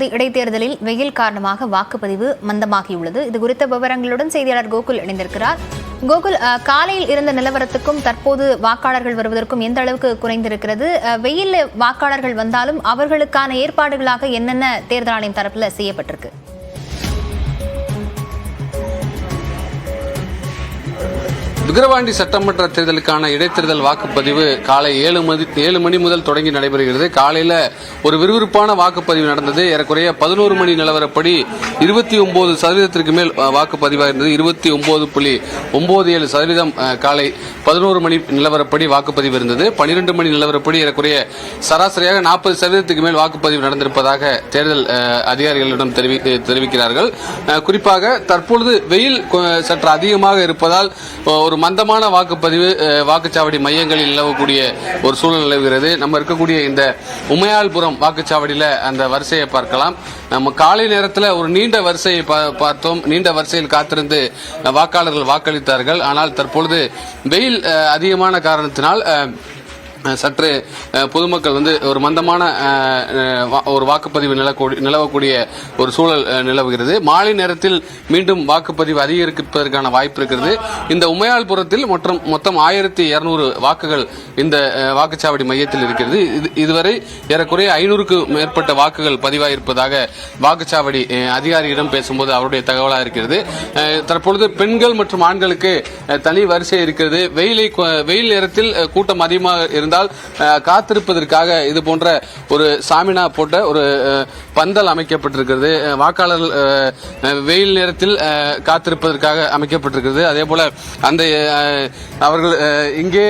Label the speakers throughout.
Speaker 1: தொகுதி இடைத்தேர்தலில் வெயில் காரணமாக வாக்குப்பதிவு மந்தமாகியுள்ளது. இது குறித்த விவரங்களுடன் செய்தியாளர் கோகுல் இணைந்திருக்கிறார். கோகுல், காலையில் இருந்த நிலவரத்துக்கும் தற்போது வாக்காளர்கள் வருவதற்கும் எந்த அளவுக்கு குறைந்திருக்கிறது? வெயில் வாக்காளர்கள் வந்தாலும் அவர்களுக்கான ஏற்பாடுகளாக என்னென்ன தேர்தல் ஆணையம் தரப்புல செய்யப்பட்டிருக்கு?
Speaker 2: விக்கிரவாண்டி சட்டமன்ற தேர்தலுக்கான இடைத்தேர்தல் வாக்குப்பதிவு காலை 7 மணி முதல் தொடங்கி நடைபெறுகிறது. காலையில் ஒரு விறுவிறுப்பான வாக்குப்பதிவு நடந்தது. ஏறக்குறைய 11 மணி நிலவரப்படி 29% மேல் வாக்குப்பதிவாக இருந்தது. 29.97% காலை 11 மணி நிலவரப்படி வாக்குப்பதிவு இருந்தது. 12 மணி நிலவரப்படி ஏறக்குறைய சராசரியாக 40% மேல் வாக்குப்பதிவு நடந்திருப்பதாக தேர்தல் அதிகாரிகளிடம் தெரிவிக்கிறார்கள். குறிப்பாக தற்பொழுது வெயில் சற்று அதிகமாக இருப்பதால் ஒரு மந்தமான வாக்குப்பதிவு வாக்குச்சாவடி மையங்களில் நிலவக்கூடிய ஒரு சூழல் நிலவுகிறது. நம்ம இருக்கக்கூடிய இந்த உமையாள்புரம் வாக்குச்சாவடியில் அந்த வரிசையை பார்க்கலாம். நம்ம காலை நேரத்தில் ஒரு நீண்ட வரிசையை பார்த்தோம். நீண்ட வரிசையில் காத்திருந்து வாக்காளர்கள் வாக்களித்தார்கள். ஆனால் தற்பொழுது வெயில் அதிகமான காரணத்தினால் சற்று பொதுமக்கள் ஒரு மந்தமான ஒரு வாக்குப்பதிவு நிலவக்கூடிய ஒரு சூழல் நிலவுகிறது. மாலை நேரத்தில் மீண்டும் வாக்குப்பதிவு அதிகரிப்பதற்கான வாய்ப்பு இருக்கிறது. இந்த உமையாள்புரத்தில் மொத்தம் 1200 வாக்குகள் இந்த வாக்குச்சாவடி மையத்தில் இருக்கிறது. இதுவரை ஏறக்குறைய 500க்கும் மேற்பட்ட வாக்குகள் பதிவாயிருப்பதாக வாக்குச்சாவடி அதிகாரியிடம் பேசும்போது அவருடைய தகவலாக இருக்கிறது. தற்பொழுது பெண்கள் மற்றும் ஆண்களுக்கு தனி வரிசை இருக்கிறது. வெயில் நேரத்தில் கூட்டம் அதிகமாக காத்திருப்பதற்காக இது போன்ற ஒரு சாமினா போட்ட ஒரு பந்தல் அமைக்கப்பட்டிருக்கிறது. வாக்காளர்கள் வெயில் நேரத்தில் காத்திருப்பதற்காக அமைக்கப்பட்டிருக்கிறது. அதே போல அந்த அவர்கள் இங்கே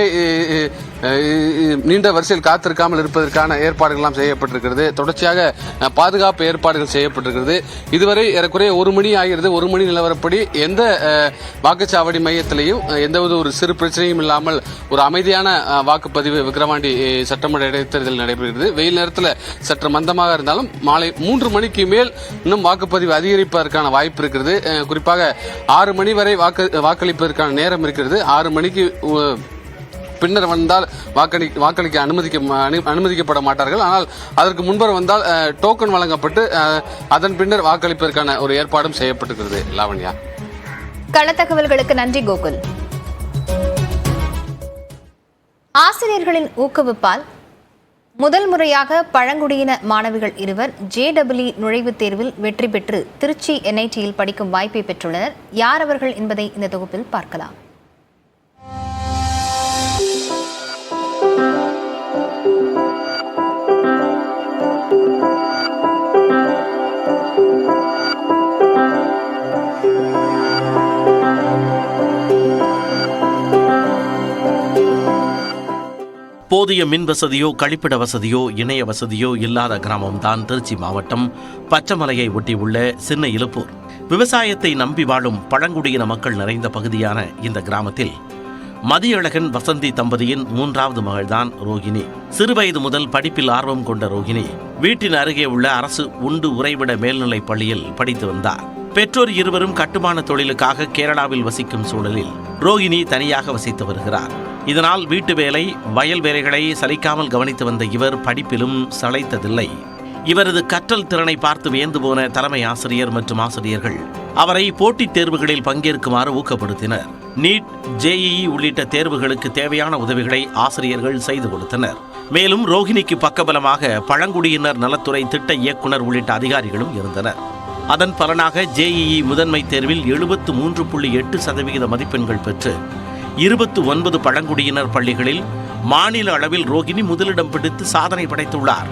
Speaker 2: நீண்ட வரிசையில் காத்திருக்காமல் இருப்பதற்கான ஏற்பாடுகள் செய்யப்பட்டிருக்கிறது. தொடர்ச்சியாக பாதுகாப்பு ஏற்பாடுகள் செய்யப்பட்டிருக்கிறது. இதுவரை ஏறக்குறைய 1 மணி ஆகிறது. 1 மணி நிலவரப்படி எந்த வாக்குச்சாவடி மையத்திலையும் எந்தவித ஒரு சிறு பிரச்சனையும் இல்லாமல் ஒரு அமைதியான வாக்குப்பதிவு விக்கிரவாண்டி சட்டமன்ற இடைத்தேர்தல் நடைபெறுகிறது. வெயில் நேரத்தில் சற்று மந்தமாக இருந்தாலும் மாலை 3 மணிக்கு மேல் இன்னும் வாக்குப்பதிவு அதிகரிப்பதற்கான வாய்ப்பு இருக்கிறது. குறிப்பாக 6 மணி வரை வாக்களிப்பதற்கான நேரம் இருக்கிறது. 6 மணிக்கு பின்னர் வந்தால் வாக்களிக்க அனுமதிக்கப்பட மாட்டார்கள். ஆனால் அதற்கு முன்பர் வந்தால் டோக்கன் வழங்கப்பட்டு அதன் பின்னர் வாக்களிப்பதற்கான ஒரு ஏற்பாடும் செய்யப்பட்டிருக்கிறது. லாவண்யா,
Speaker 1: கள தகவல்களுக்கு நன்றி கோகுல். ஆசிரியர்களின் ஊக்குவிப்பால் முதல் முறையாக பழங்குடியின மாணவிகள் இருவர் JEE நுழைவுத் தேர்வில் வெற்றி பெற்று திருச்சி NITயில் படிக்கும் வாய்ப்பை பெற்றுள்ளனர். யார் அவர்கள் என்பதை இந்த தொகுப்பில் பார்க்கலாம்.
Speaker 3: போதிய மின் வசதியோ கழிப்பிட வசதியோ இணைய வசதியோ இல்லாத கிராமம்தான் திருச்சி மாவட்டம் பச்சைமலையை ஒட்டியுள்ள சின்ன இலுப்பூர். விவசாயத்தை நம்பி வாழும் பழங்குடியின மக்கள் நிறைந்த பகுதியான இந்த கிராமத்தில் மதியழகன் வசந்தி தம்பதியின் 3வது மகள்தான் ரோகிணி. சிறுவயது முதல் படிப்பில் ஆர்வம் கொண்ட ரோகிணி வீட்டின் அருகே உள்ள அரசு உண்டு உறைவிட மேல்நிலைப் பள்ளியில் படித்து வந்தார். பெற்றோர் இருவரும் கட்டுமான தொழிலுக்காக கேரளாவில் வசிக்கும் சூழலில் ரோகிணி தனியாக வசித்து வருகிறார். இதனால் வீட்டு வேலை வயல் வேலைகளை சலிக்காமல் கவனித்து வந்த இவர் படிப்பிலும் சளைத்ததில்லை. இவரது கற்றல் திறனை பார்த்து வியந்து போன தலைமை ஆசிரியர் மற்றும் ஆசிரியர்கள் அவரை போட்டித் தேர்வுகளில் பங்கேற்குமாறு ஊக்கப்படுத்தினர். நீட், JEE உள்ளிட்ட தேர்வுகளுக்கு தேவையான உதவிகளை ஆசிரியர்கள் செய்து கொடுத்தனர். மேலும் ரோகிணிக்கு பக்கபலமாக பழங்குடியினர் நலத்துறை திட்ட இயக்குனர் உள்ளிட்ட அதிகாரிகளும் இருந்தனர். அதன் பலனாக JEE முதன்மை தேர்வில் 73.8% மதிப்பெண்கள் பெற்று 29 பழங்குடியினர் பள்ளிகளில் மாநில அளவில் ரோகிணி முதலிடம் பிடித்து சாதனை படைத்துள்ளார்.